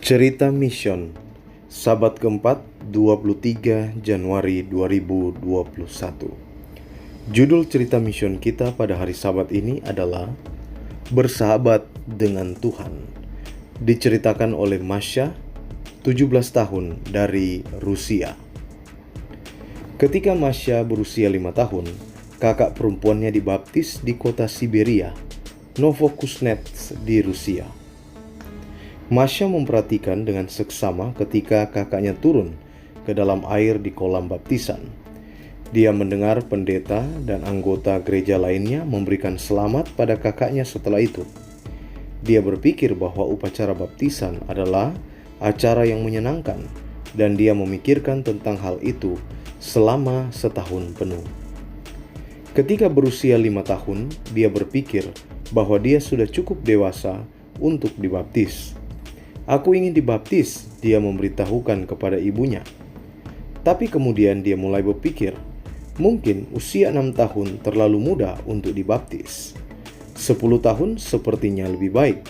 Cerita Mission, Sabat keempat, 23 Januari 2021. Judul cerita mission kita pada hari Sabat ini adalah Bersahabat dengan Tuhan. Diceritakan oleh Masya, 17 tahun, dari Rusia. Ketika Masya berusia 5 tahun, kakak perempuannya dibaptis di kota Siberia, Novokuznetsk di Rusia. Masya memperhatikan dengan seksama ketika kakaknya turun ke dalam air di kolam baptisan. Dia mendengar pendeta dan anggota gereja lainnya memberikan selamat pada kakaknya setelah itu. Dia berpikir bahwa upacara baptisan adalah acara yang menyenangkan, dan dia memikirkan tentang hal itu selama setahun penuh. Ketika berusia 5 tahun, dia berpikir bahwa dia sudah cukup dewasa untuk dibaptis. "Aku ingin dibaptis," dia memberitahukan kepada ibunya. Tapi kemudian dia mulai berpikir, mungkin usia 6 tahun terlalu muda untuk dibaptis. 10 tahun sepertinya lebih baik.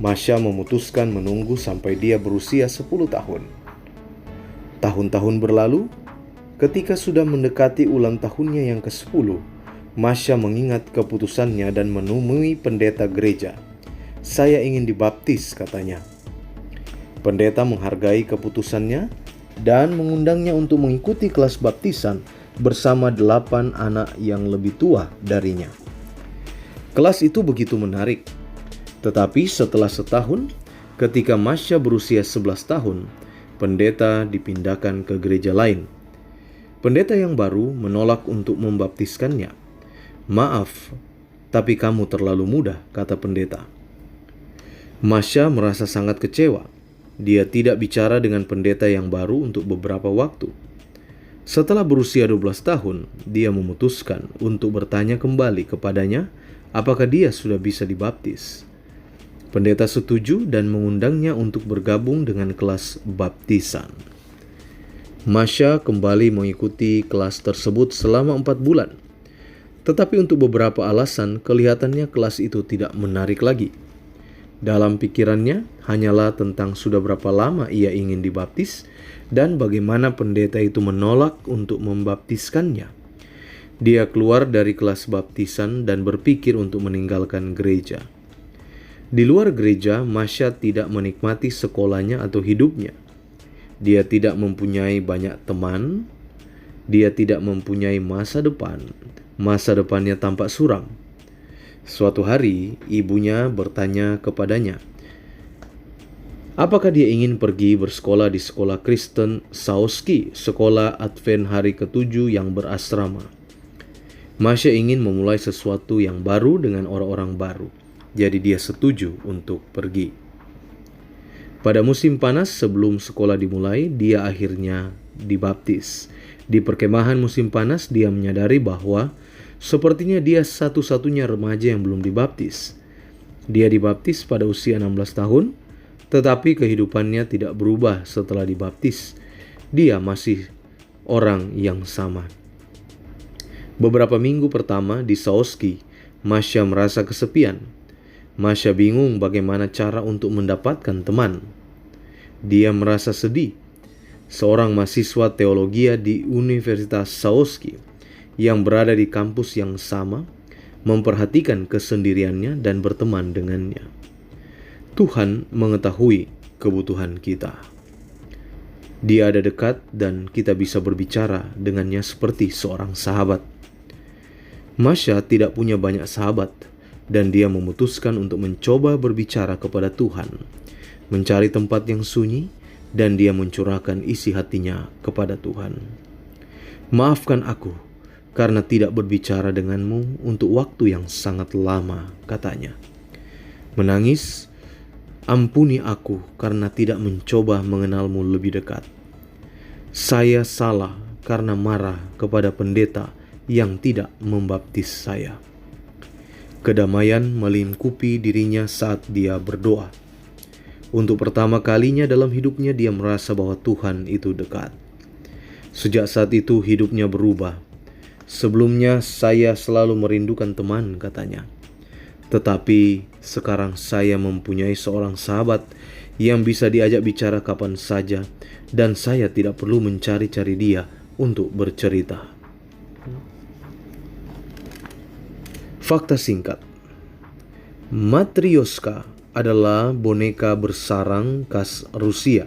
Masya memutuskan menunggu sampai dia berusia 10 tahun. Tahun-tahun berlalu, ketika sudah mendekati ulang tahunnya yang ke-10, Masya mengingat keputusannya dan menemui pendeta gereja. "Saya ingin dibaptis," katanya. Pendeta menghargai keputusannya dan mengundangnya untuk mengikuti kelas baptisan bersama 8 anak yang lebih tua darinya. Kelas itu begitu menarik. Tetapi setelah setahun, ketika Masya berusia 11 tahun, pendeta dipindahkan ke gereja lain. Pendeta yang baru menolak untuk membaptiskannya. "Maaf, tapi kamu terlalu muda," kata pendeta. Masya merasa sangat kecewa. Dia tidak bicara dengan pendeta yang baru untuk beberapa waktu. Setelah berusia 12 tahun, dia memutuskan untuk bertanya kembali kepadanya apakah dia sudah bisa dibaptis. Pendeta setuju dan mengundangnya untuk bergabung dengan kelas baptisan. Masya kembali mengikuti kelas tersebut selama 4 bulan. Tetapi untuk beberapa alasan, kelihatannya kelas itu tidak menarik lagi. Dalam pikirannya hanyalah tentang sudah berapa lama ia ingin dibaptis dan bagaimana pendeta itu menolak untuk membaptiskannya. Dia keluar dari kelas baptisan dan berpikir untuk meninggalkan gereja. Di luar gereja, Masya tidak menikmati sekolahnya atau hidupnya. Dia tidak mempunyai banyak teman. Dia tidak mempunyai masa depan. Masa depannya tampak suram. Suatu hari, ibunya bertanya kepadanya, apakah dia ingin pergi bersekolah di sekolah Kristen Saoski, sekolah Advent hari ke-7 yang berasrama. Masya ingin memulai sesuatu yang baru dengan orang-orang baru, jadi dia setuju untuk pergi. Pada musim panas sebelum sekolah dimulai, dia akhirnya dibaptis. Di perkemahan musim panas, dia menyadari bahwa sepertinya dia satu-satunya remaja yang belum dibaptis. Dia dibaptis pada usia 16 tahun, tetapi kehidupannya tidak berubah setelah dibaptis. Dia masih orang yang sama. Beberapa minggu pertama di Saoski, Masya merasa kesepian. Masya bingung bagaimana cara untuk mendapatkan teman. Dia merasa sedih. Seorang mahasiswa teologi di Universitas Saoski yang berada di kampus yang sama, memperhatikan kesendiriannya dan berteman dengannya. Tuhan mengetahui kebutuhan kita. Dia ada dekat dan kita bisa berbicara dengannya seperti seorang sahabat. Masya tidak punya banyak sahabat dan dia memutuskan untuk mencoba berbicara kepada Tuhan, mencari tempat yang sunyi, dan dia mencurahkan isi hatinya kepada Tuhan. "Maafkan aku karena tidak berbicara denganmu untuk waktu yang sangat lama," katanya. Menangis, "Ampuni aku karena tidak mencoba mengenalmu lebih dekat. Saya salah karena marah kepada pendeta yang tidak membaptis saya." Kedamaian melingkupi dirinya saat dia berdoa. Untuk pertama kalinya dalam hidupnya dia merasa bahwa Tuhan itu dekat. Sejak saat itu hidupnya berubah. "Sebelumnya saya selalu merindukan teman," katanya. "Tetapi sekarang saya mempunyai seorang sahabat yang bisa diajak bicara kapan saja, dan saya tidak perlu mencari-cari dia untuk bercerita. Fakta singkat. Matryoshka adalah boneka bersarang khas Rusia.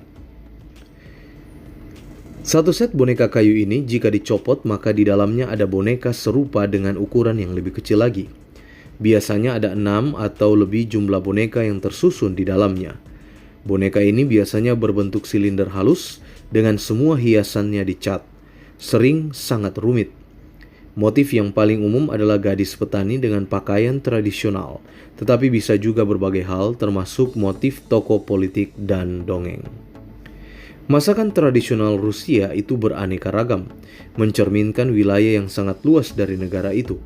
Satu set boneka kayu ini jika dicopot maka di dalamnya ada boneka serupa dengan ukuran yang lebih kecil lagi. Biasanya ada 6 atau lebih jumlah boneka yang tersusun di dalamnya. Boneka ini biasanya berbentuk silinder halus dengan semua hiasannya dicat. Sering sangat rumit. Motif yang paling umum adalah gadis petani dengan pakaian tradisional, tetapi bisa juga berbagai hal termasuk motif tokoh politik dan dongeng. Masakan tradisional Rusia itu beraneka ragam, mencerminkan wilayah yang sangat luas dari negara itu.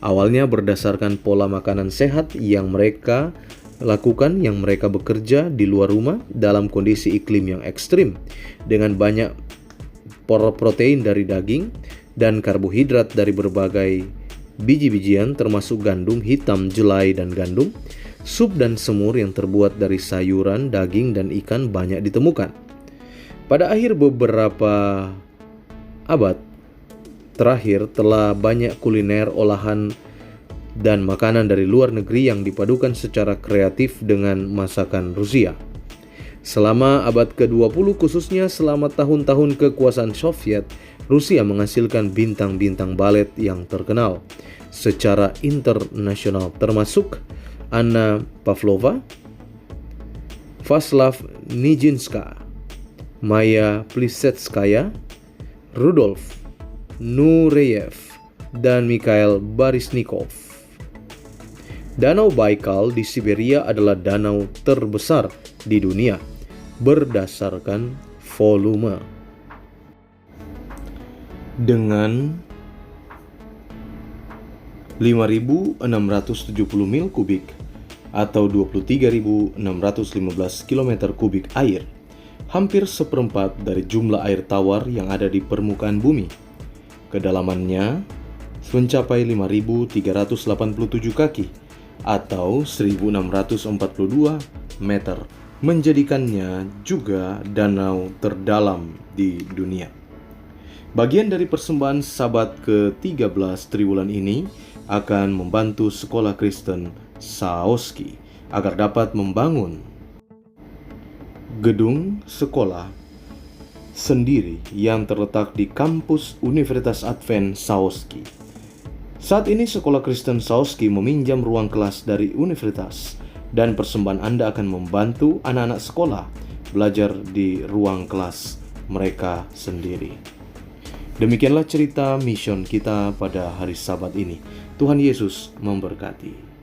Awalnya berdasarkan pola makanan sehat yang mereka lakukan, yang mereka bekerja di luar rumah dalam kondisi iklim yang ekstrim, dengan banyak protein dari daging dan karbohidrat dari berbagai biji-bijian termasuk gandum hitam, jelai, dan gandum. Sup dan semur yang terbuat dari sayuran, daging, dan ikan banyak ditemukan. Pada akhir beberapa abad terakhir telah banyak kuliner olahan dan makanan dari luar negeri yang dipadukan secara kreatif dengan masakan Rusia. Selama abad ke-20 khususnya selama tahun-tahun kekuasaan Soviet, Rusia menghasilkan bintang-bintang balet yang terkenal secara internasional termasuk Anna Pavlova, Vaslav Nijinsky, Maya Plisetskaya, Rudolf Nureyev, dan Mikhail Baryshnikov. Danau Baikal di Siberia adalah danau terbesar di dunia berdasarkan volume. Dengan 5.670 mil kubik atau 23.615 km kubik air, hampir seperempat dari jumlah air tawar yang ada di permukaan bumi. Kedalamannya mencapai 5.387 kaki atau 1.642 meter, menjadikannya juga danau terdalam di dunia. Bagian dari persembahan Sabat ke-13 triwulan ini akan membantu sekolah Kristen Saoski agar dapat membangun gedung sekolah sendiri yang terletak di kampus Universitas Advent Saoski. Saat ini sekolah Kristen Saoski meminjam ruang kelas dari universitas dan persembahan Anda akan membantu anak-anak sekolah belajar di ruang kelas mereka sendiri. Demikianlah cerita mission kita pada hari Sabat ini. Tuhan Yesus memberkati.